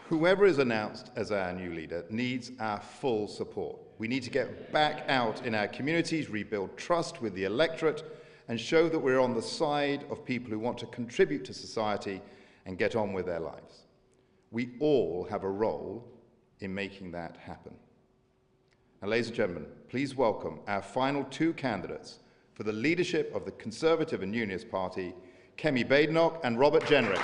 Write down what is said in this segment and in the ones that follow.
Whoever is announced as our new leader needs our full support. We need to get back out in our communities, rebuild trust with the electorate, and show that we're on the side of people who want to contribute to society and get on with their lives. We all have a role in making that happen. Now, ladies and gentlemen, please welcome our final two candidates for the leadership of the Conservative and Unionist Party, Kemi Badenoch and Robert Jenrick.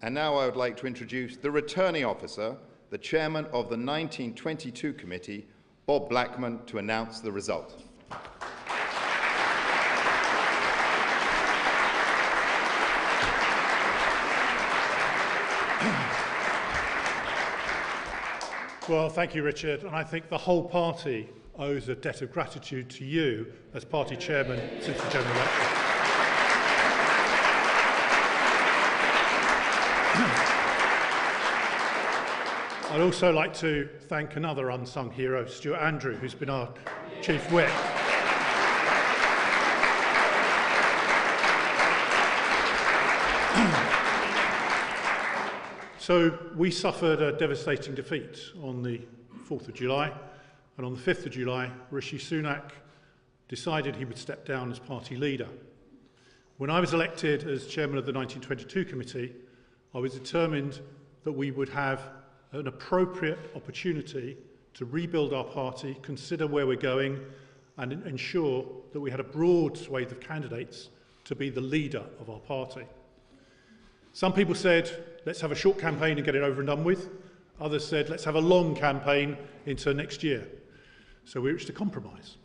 And now I would like to introduce the returning officer, the chairman of the 1922 committee, Bob Blackman, to announce the result. Well, thank you, Richard, and I think the whole party owes a debt of gratitude to you as party chairman since the general election. I'd also like to thank another unsung hero, Stuart Andrew, who's been our chief whip. So we suffered a devastating defeat on the 4th of July, and on the 5th of July, Rishi Sunak decided he would step down as party leader. When I was elected as chairman of the 1922 committee, I was determined that we would have an appropriate opportunity to rebuild our party, consider where we're going, and ensure that we had a broad swathe of candidates to be the leader of our party. Some people said, let's have a short campaign and get it over and done with. Others said, let's have a long campaign into next year. So we reached a compromise.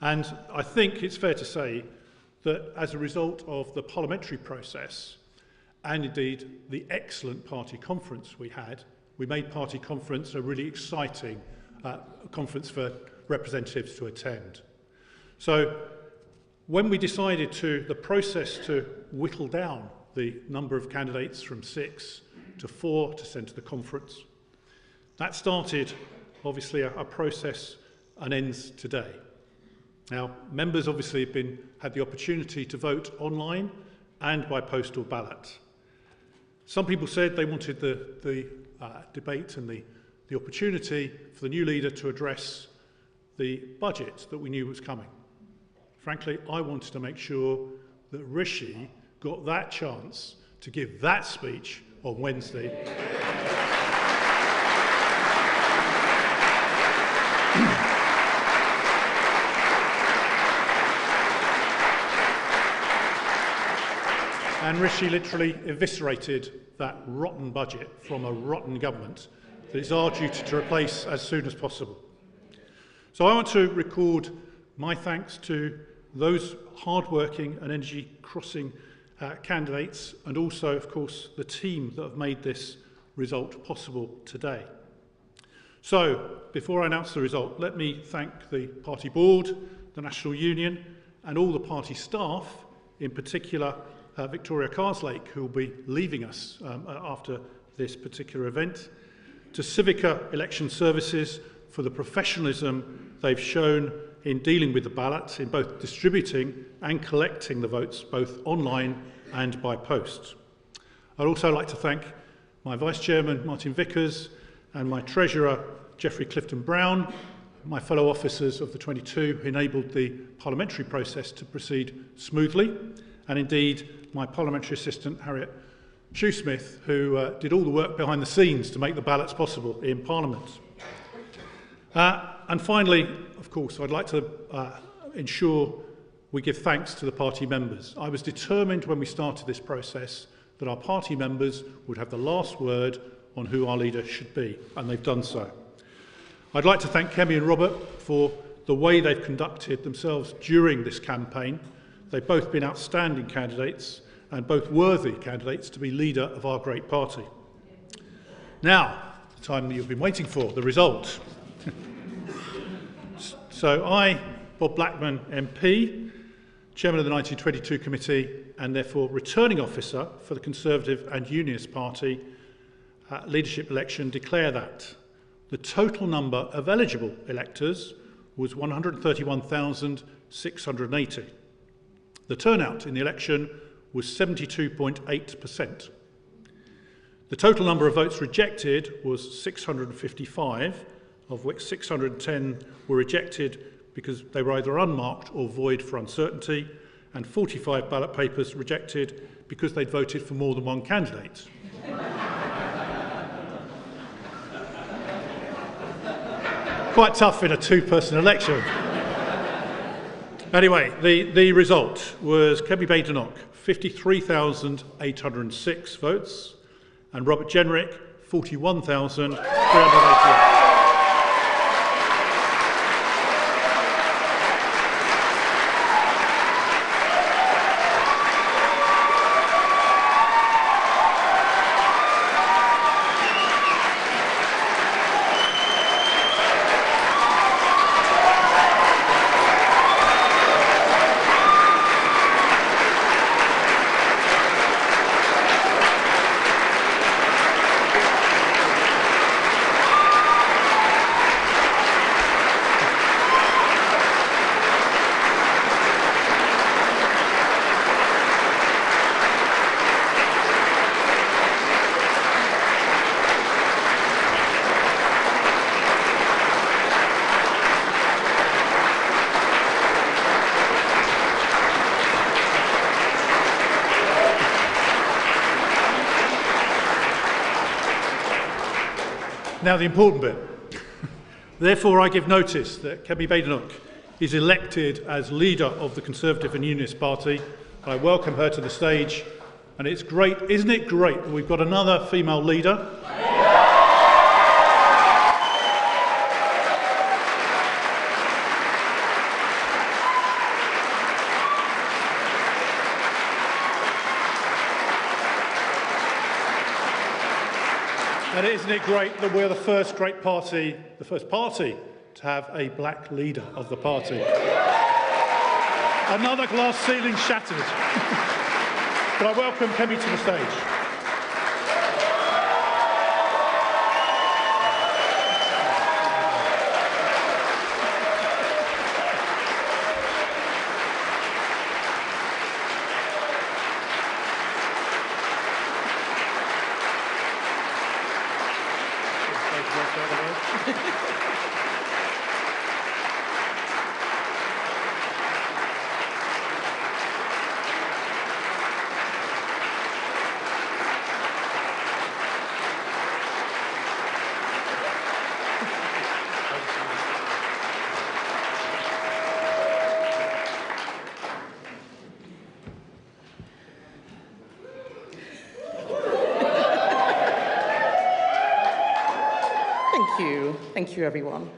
And I think it's fair to say that as a result of the parliamentary process, and indeed the excellent party conference we had, we made party conference a really exciting conference for representatives to attend. So when we decided the process to whittle down the number of candidates from 6 to 4 to send to the conference, that started obviously a process and ends today. Now, members obviously have had the opportunity to vote online and by postal ballot. Some people said they wanted the debate and the opportunity for the new leader to address the budget that we knew was coming. Frankly, I wanted to make sure that Rishi got that chance to give that speech on Wednesday. And Rishi literally eviscerated that rotten budget from a rotten government that it's our duty to replace as soon as possible. So I want to record my thanks to those hard-working and energy-crossing candidates, and also, of course, the team that have made this result possible today. So, before I announce the result, let me thank the party board, the National Union, and all the party staff, in particular Victoria Carslake, who will be leaving us after this particular event, to Civica Election Services for the professionalism they've shown in dealing with the ballot, in both distributing and collecting the votes, both online and by post. I'd also like to thank my Vice Chairman, Martin Vickers, and my Treasurer, Geoffrey Clifton-Brown, my fellow officers of the 22 who enabled the parliamentary process to proceed smoothly, and indeed my parliamentary assistant, Harriet Shoesmith, who did all the work behind the scenes to make the ballots possible in Parliament. And finally, of course, I'd like to ensure we give thanks to the party members. I was determined when we started this process that our party members would have the last word on who our leader should be, and they've done so. I'd like to thank Kemi and Robert for the way they've conducted themselves during this campaign. They've both been outstanding candidates and both worthy candidates to be leader of our great party. Now, the time that you've been waiting for, the result. So I, Bob Blackman MP, Chairman of the 1922 Committee and therefore returning officer for the Conservative and Unionist Party leadership election, declare that the total number of eligible electors was 131,680. The turnout in the election was 72.8%. The total number of votes rejected was 655, of which 610 were rejected because they were either unmarked or void for uncertainty, and 45 ballot papers rejected because they'd voted for more than one candidate. Quite tough in a two-person election. Anyway, the result was Kemi Badenoch, 53,806 votes, and Robert Jenrick, 41,388. Now the important bit. Therefore, I give notice that Kemi Badenoch is elected as leader of the Conservative and Unionist Party. I welcome her to the stage, and it's great, isn't it great that we've got another female leader? And isn't it great that we're the first party to have a black leader of the party? Another glass ceiling shattered. Can I welcome Kemi to the stage? Thank you, everyone.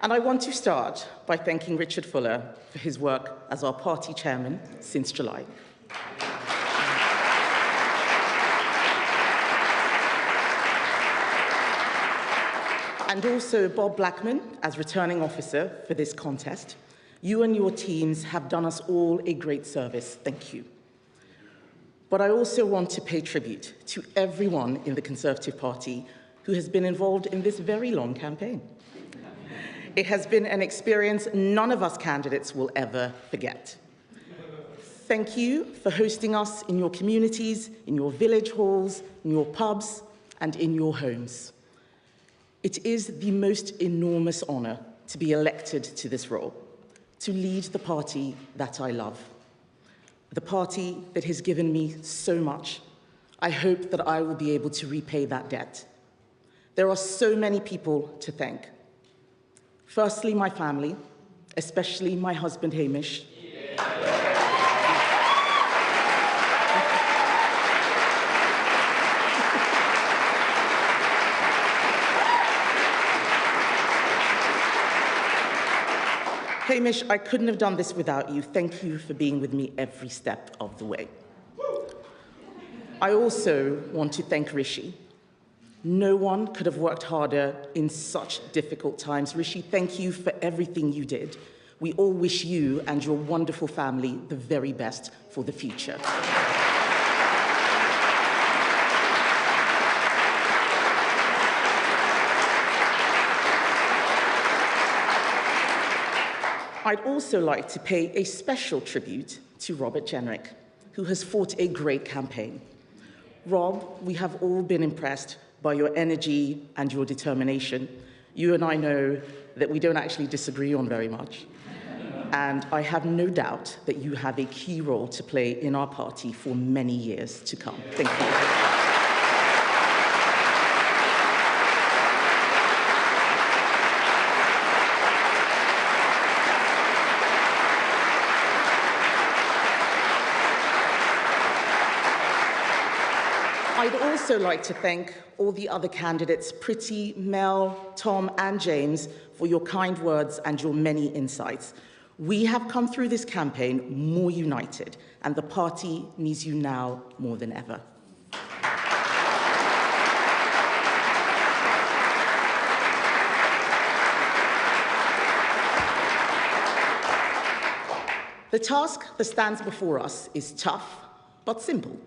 And I want to start by thanking Richard Fuller for his work as our party chairman since July. And also Bob Blackman as returning officer for this contest. You and your teams have done us all a great service. Thank you. But I also want to pay tribute to everyone in the Conservative Party who has been involved in this very long campaign. It has been an experience none of us candidates will ever forget. Thank you for hosting us in your communities, in your village halls, in your pubs, and in your homes. It is the most enormous honor to be elected to this role, to lead the party that I love, the party that has given me so much. I hope that I will be able to repay that debt. There are so many people to thank. Firstly, my family, especially my husband, Hamish. Hamish, I couldn't have done this without you. Thank you for being with me every step of the way. I also want to thank Rishi. No one could have worked harder in such difficult times. Rishi, thank you for everything you did. We all wish you and your wonderful family the very best for the future. I'd also like to pay a special tribute to Robert Jenrick, who has fought a great campaign. Rob, we have all been impressed by your energy and your determination. You and I know that we don't actually disagree on very much. And I have no doubt that you have a key role to play in our party for many years to come. Thank you. I'd also like to thank all the other candidates, Priti, Mel, Tom, and James, for your kind words and your many insights. We have come through this campaign more united, and the party needs you now more than ever. The task that stands before us is tough, but simple.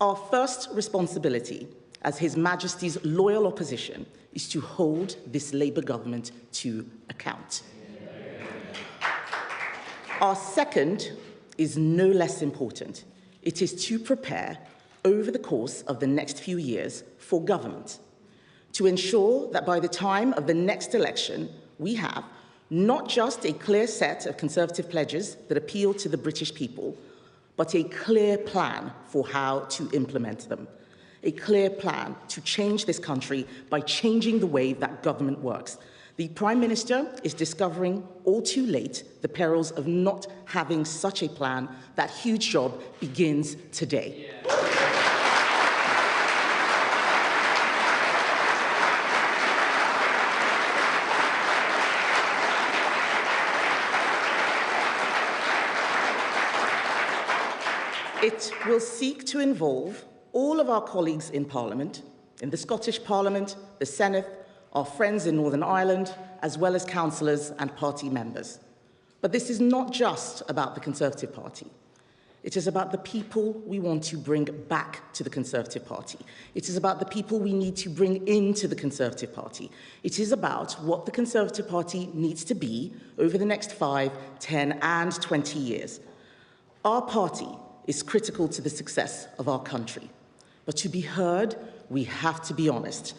Our first responsibility as His Majesty's loyal opposition is to hold this Labour government to account. Our second is no less important. It is to prepare over the course of the next few years for government, to ensure that by the time of the next election, we have not just a clear set of Conservative pledges that appeal to the British people, but a clear plan for how to implement them. A clear plan to change this country by changing the way that government works. The Prime Minister is discovering all too late the perils of not having such a plan. That huge job begins today. It will seek to involve all of our colleagues in Parliament, in the Scottish Parliament, the Senate, our friends in Northern Ireland, as well as councillors and party members. But this is not just about the Conservative Party. It is about the people we want to bring back to the Conservative Party. It is about the people we need to bring into the Conservative Party. It is about what the Conservative Party needs to be over the next 5, 10, and 20 years. Our party is critical to the success of our country. But to be heard, we have to be honest.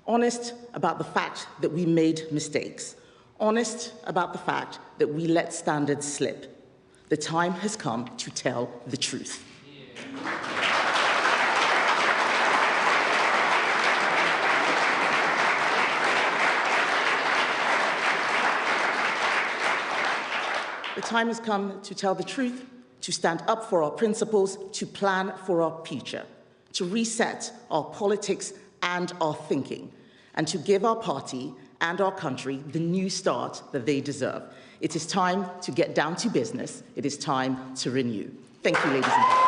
Honest about the fact that we made mistakes. Honest about the fact that we let standards slip. The time has come to tell the truth. The time has come to tell the truth, to stand up for our principles, to plan for our future, to reset our politics and our thinking, and to give our party and our country the new start that they deserve. It is time to get down to business. It is time to renew. Thank you, ladies and gentlemen.